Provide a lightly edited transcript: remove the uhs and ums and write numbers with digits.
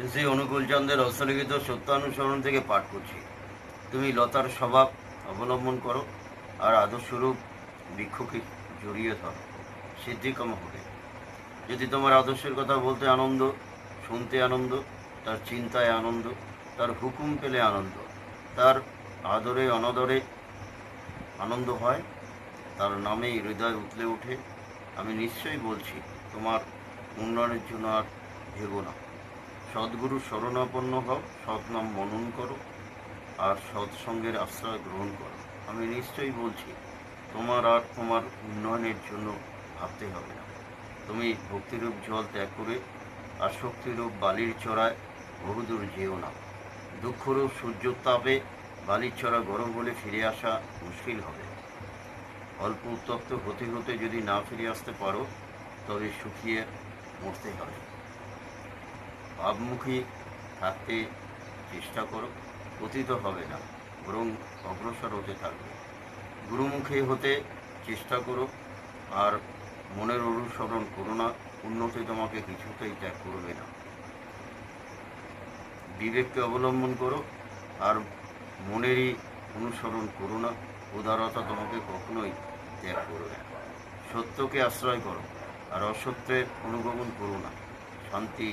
শ্রী অনুকূলচন্দ্রের হস্তলিখিত সত্যানুসরণ থেকে পাঠ করছি। তুমি লতার স্বভাব অবলম্বন করো আর আদর্শরূপ বৃক্ষকে জড়িয়ে ধরো, সিদ্ধিকাম হবে। যদি তোমার আদর্শের কথা বলতে আনন্দ, শুনতে আনন্দ, তার চিন্তায় আনন্দ, তার হুকুম পেলে আনন্দ, তার আদরে অনাদরে আনন্দ হয়, তার নামেই হৃদয় উতলে ওঠে, আমি নিশ্চয়ই বলছি তোমার উন্নয়নের জন্য আর ভেবো না। সদ্গুরু শরণাপন্ন হও, সৎনাম মনন করো আর সৎসঙ্গের আশ্রয় গ্রহণ করো। আমি নিশ্চয়ই বলছি তোমার আর তোমার উন্নয়নের জন্য ভাবতে হবে না। তুমি ভক্তিরূপ জল ত্যাগ করে আসক্তিরূপ বালির চড়ায় বহুদূর যেও না। দুঃখরূপ সূর্যোত্তাপে বালির চড়া গরম হলে ফিরে আসা মুশকিল হবে। অল্প উত্তপ্ত হতে হতে যদি না ফিরে আসতে পারো, তবে শুকিয়ে মরতে হবে। ভাবমুখী থাকতে চেষ্টা করো, পতিত হবে না, বরং অগ্রসর হতে থাকবে। গুরুমুখী হতে চেষ্টা করো আর মনের অনুসরণ করো না, উন্নতি তোমাকে কিছুতেই ত্যাগ করবে না। বিবেককে অবলম্বন করো আর মনেরই অনুসরণ করো না, উদারতা তোমাকে কখনোই ত্যাগ করবে না। সত্যকে আশ্রয় করো আর অসত্যের অনুগমন করো না, শান্তি